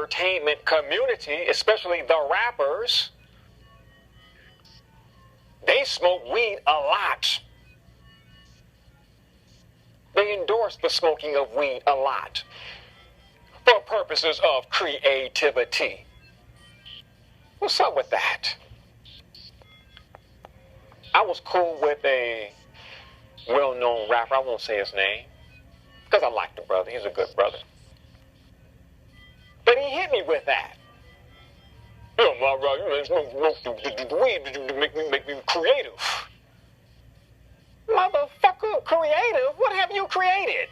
entertainment community, especially the rappers, they smoke weed a lot. They endorse the smoking of weed a lot for purposes of creativity. What's up with that? I was cool with a well-known rapper. I won't say his name because I like the brother. He's a good brother. But he hit me with that. You know, weed make me creative. Motherfucker, creative? What have you created?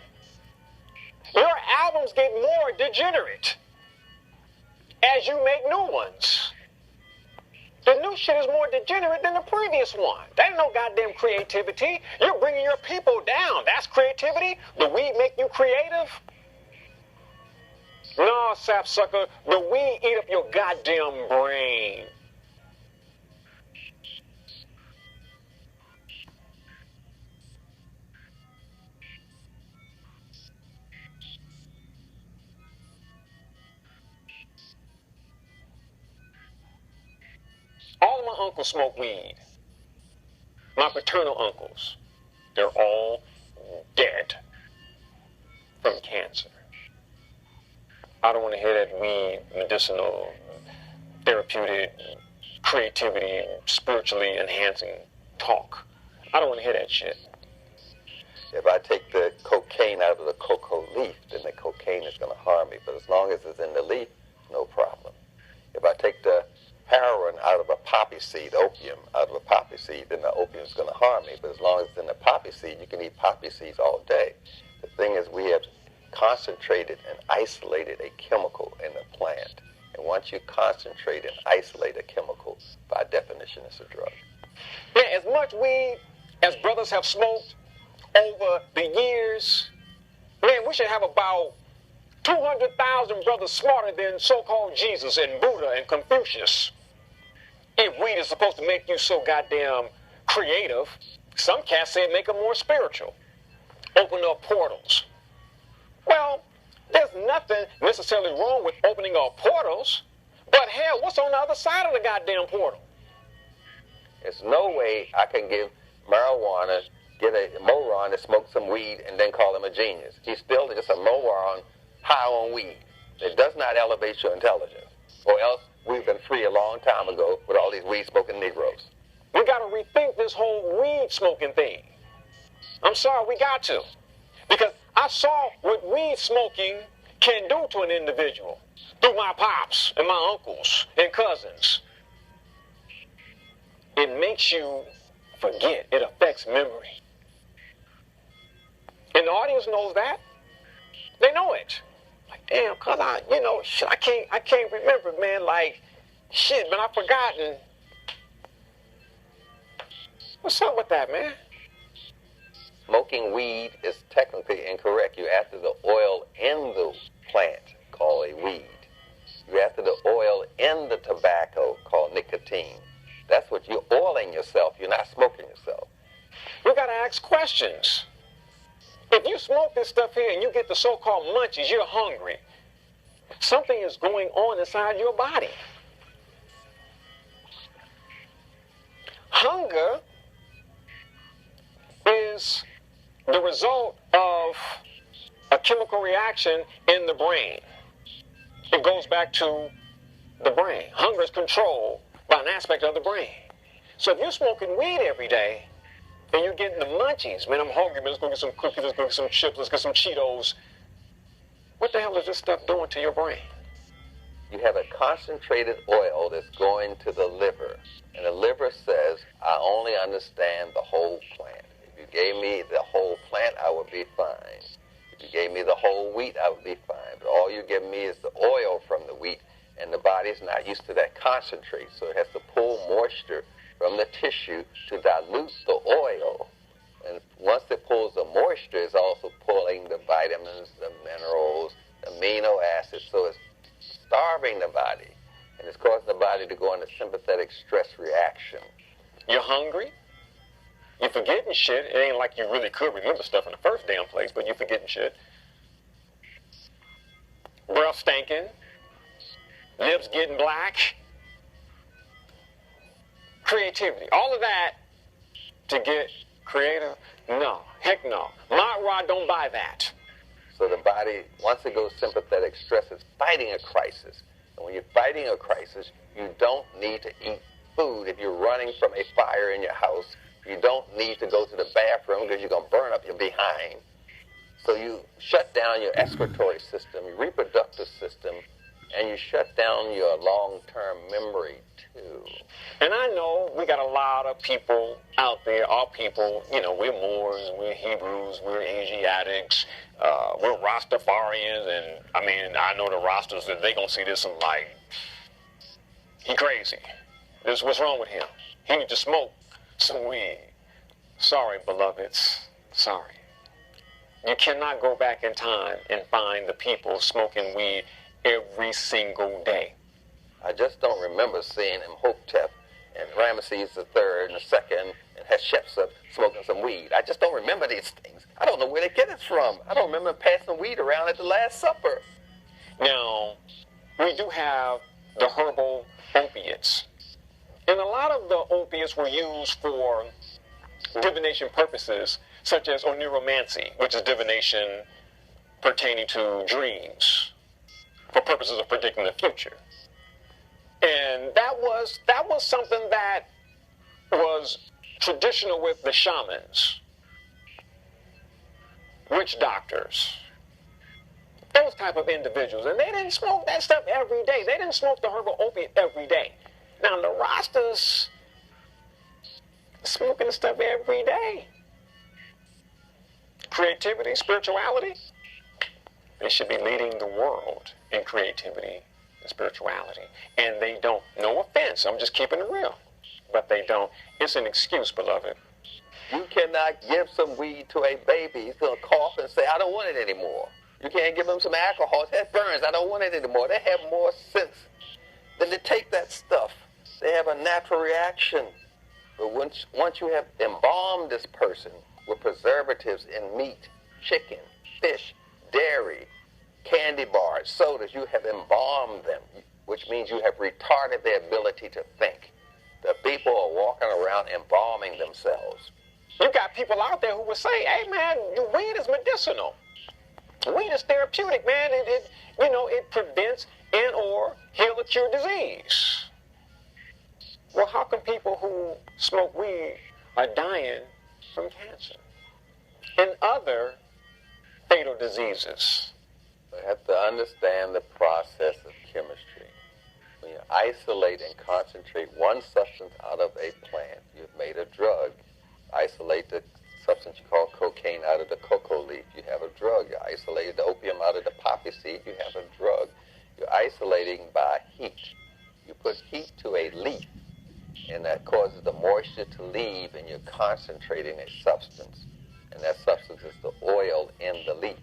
Your albums get more degenerate as you make new ones. The new shit is more degenerate than the previous one. That ain't no goddamn creativity. You're bringing your people down. That's creativity? The weed make you creative? No, sapsucker. The weed eat up your goddamn brain. All of my uncles smoke weed. My paternal uncles, they're all dead from cancer. I don't want to hear that weed, medicinal, therapeutic, creativity, spiritually enhancing talk. I don't want to hear that shit. If I take the cocaine out of the cocoa leaf, then the cocaine is going to harm me. But as long as it's in the leaf, no problem. If I take the heroin out of a poppy seed, opium out of a poppy seed, then the opium is going to harm me. But as long as it's in the poppy seed, you can eat poppy seeds all day. The thing is, we have concentrated and isolated a chemical in the plant. And once you concentrate and isolate a chemical, by definition, it's a drug. Man, as much weed as brothers have smoked over the years, man, we should have about 200,000 brothers smarter than so-called Jesus and Buddha and Confucius. If weed is supposed to make you so goddamn creative, some cats say make them more spiritual. Open up portals. Well, there's nothing necessarily wrong with opening up portals, but hell, what's on the other side of the goddamn portal? There's no way I can give marijuana, get a moron to smoke some weed and then call him a genius. He's still just a moron high on weed. It does not elevate your intelligence. Or else we've been free a long time ago with all these weed-smoking Negroes. We got to rethink this whole weed-smoking thing. I'm sorry, we got to. Because I saw what weed smoking can do to an individual through my pops and my uncles and cousins. It makes you forget. It affects memory. And the audience knows that. They know it. Like, damn, cuz shit, I can't remember, man. Like, shit, man, I've forgotten. What's up with that, man? Smoking weed is technically incorrect. You're after the oil in the plant, called a weed. You're after the oil in the tobacco, called nicotine. That's what you're oiling yourself. You're not smoking yourself. You got to ask questions. If you smoke this stuff here and you get the so-called munchies, you're hungry. Something is going on inside your body. Hunger is the result of a chemical reaction in the brain. It goes back to the brain. Hunger is controlled by an aspect of the brain. So if you're smoking weed every day and you're getting the munchies, man, I'm hungry, man, let's go get some cookies, let's go get some chips, let's get some Cheetos. What the hell is this stuff doing to your brain? You have a concentrated oil that's going to the liver. And the liver says, I only understand the whole plant. If you gave me the whole plant, I would be fine. If you gave me the whole wheat, I would be fine. But all you give me is the oil from the wheat, and the body's not used to that concentrate. So it has to pull moisture from the tissue to dilute the oil. And once it pulls the moisture, it's also pulling the vitamins, the minerals, the amino acids. So it's starving the body. And it's causing the body to go into sympathetic stress reaction. You're hungry. You're forgetting shit. It ain't like you really could remember stuff in the first damn place, but you're forgetting shit. Breath stinking. lips getting black, creativity, all of that to get creative? No, heck no. My rod don't buy that. So the body, once it goes sympathetic stress, is fighting a crisis. And when you're fighting a crisis, you don't need to eat food. If you're running from a fire in your house, you don't need to go to the bathroom because you're going to burn up your behind. So you shut down your excretory system, your reproductive system, and you shut down your long-term memory too. And I know we got a lot of people out there, our people, you know, we're Moors, we're Hebrews, we're Asiatics, we're Rastafarians, and I mean, I know the Rastas, they gonna see this and like, he crazy. What's wrong with him? He need to smoke some weed. Sorry, beloveds, sorry. You cannot go back in time and find the people smoking weed every single day. I just don't remember seeing Imhotep and Ramesses III and II and Hatshepsut smoking some weed. I just don't remember these things. I don't know where they get it from. I don't remember passing weed around at the Last Supper. Now, we do have the herbal opiates. And a lot of the opiates were used for divination purposes, such as oneiromancy, which is divination pertaining to dreams, for purposes of predicting the future. And that was something that was traditional with the shamans, witch doctors, those type of individuals. And they didn't smoke that stuff every day. They didn't smoke the herbal opiate every day. Now the Rastas smoking the stuff every day. Creativity, spirituality, they should be leading the world in creativity and spirituality. And they don't. No offense, I'm just keeping it real. But they don't. It's an excuse, beloved. You cannot give some weed to a baby. He's going to cough and say, I don't want it anymore. You can't give him some alcohol. That burns. I don't want it anymore. They have more sense than to take that stuff. They have a natural reaction. But once you have embalmed this person with preservatives in meat, chicken, fish, dairy, candy bars, sodas, you have embalmed them, which means you have retarded their ability to think. The people are walking around embalming themselves. You got people out there who would say, hey man, weed is medicinal. Weed is therapeutic, man. It prevents and or heal or cure disease. Well, how come people who smoke weed are dying from cancer and other fatal diseases? You have to understand the process of chemistry. When you isolate and concentrate one substance out of a plant, you've made a drug. Isolate the substance you call cocaine out of the cocoa leaf, you have a drug. You isolate the opium out of the poppy seed, you have a drug. You're isolating by heat. You put heat to a leaf, and that causes the moisture to leave, and you're concentrating a substance. And that substance is the oil in the leaf.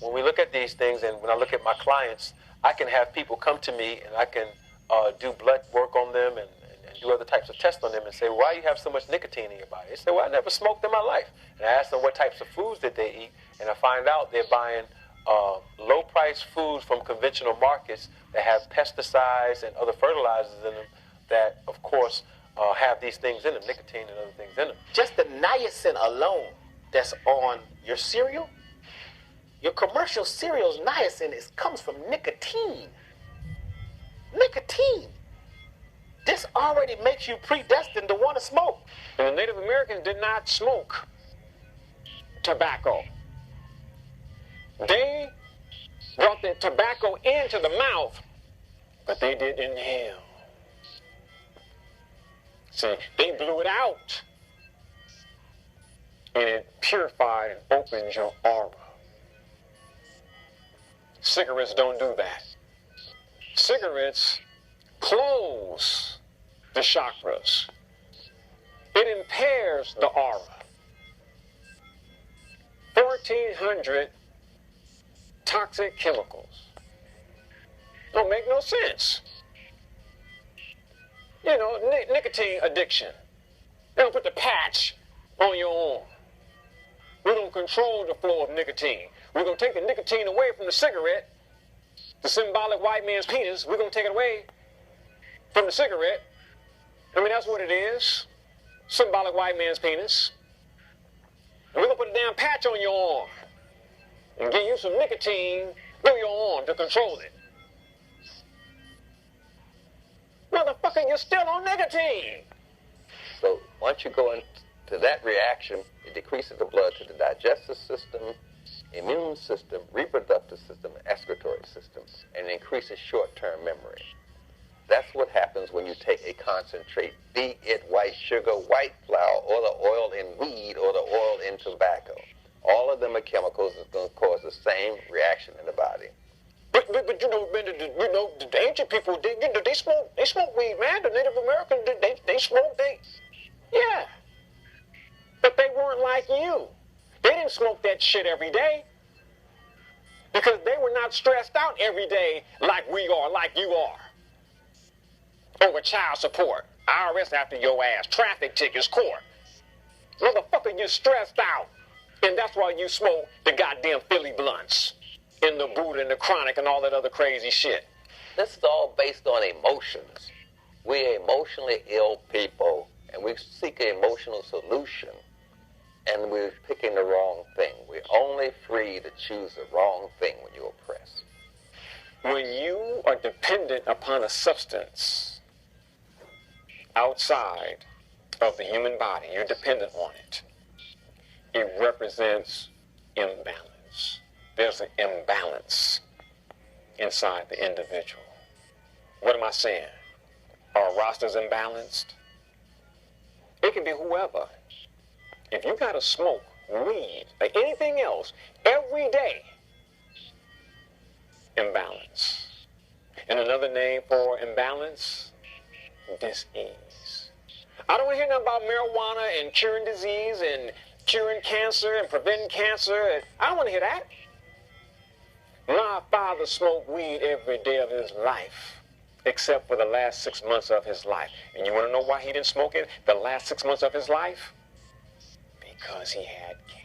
When we look at these things, and when I look at my clients, I can have people come to me, and I can do blood work on them and do other types of tests on them and say, why you have so much nicotine in your body? They say, well, I never smoked in my life. And I ask them what types of foods that they eat, and I find out they're buying low-priced foods from conventional markets that have pesticides and other fertilizers in them that, of course, have these things in them, nicotine and other things in them. Just the niacin alone that's on your cereal, your commercial cereal's niacin comes from nicotine. Nicotine. This already makes you predestined to want to smoke. And the Native Americans did not smoke tobacco. They brought the tobacco into the mouth, but they didn't inhale. See, they blew it out, and it purified and opened your aura. Cigarettes don't do that. Cigarettes close the chakras. It impairs the aura. 1,400 toxic chemicals. Don't make no sense. You know, nicotine addiction. They don't put the patch on your arm. We're going to control the flow of nicotine. We're going to take the nicotine away from the cigarette the symbolic white man's penis, we're going to take it away from the cigarette. I mean, that's what it is. Symbolic white man's penis. And we're going to put a damn patch on your arm and give you some nicotine through your arm to control it. Motherfucker, you're still on nicotine. So once you go into that reaction, it decreases the blood to the digestive system, immune system, reproductive system, and excretory system, and increases short-term memory. That's what happens when you take a concentrate, be it white sugar, white flour, or the oil in weed, or the oil in tobacco. All of them are chemicals that's going to cause the same reaction in the body. But you know, the ancient people, they smoke weed, man. The Native Americans, they smoke, yeah. But they weren't like you. They didn't smoke that shit every day because they were not stressed out every day like we are, like you are. Over child support, IRS after your ass, traffic tickets, court. Motherfucker, you're stressed out. And that's why you smoke the goddamn Philly blunts and the Buddha and the chronic and all that other crazy shit. This is all based on emotions. We're emotionally ill people, and we seek an emotional solution, and we're picking the wrong thing. We're only free to choose the wrong thing when you're oppressed. When you are dependent upon a substance outside of the human body, you're dependent on it. It represents imbalance. There's an imbalance inside the individual. What am I saying? Are rosters imbalanced? It can be whoever. If you gotta smoke weed or anything else every day, imbalance. And another name for imbalance, dis-ease. I don't want to hear nothing about marijuana and curing disease and curing cancer and preventing cancer. I don't want to hear that. My father smoked weed every day of his life, except for the last 6 months of his life. And you want to know why he didn't smoke it the last 6 months of his life? Because he had cancer.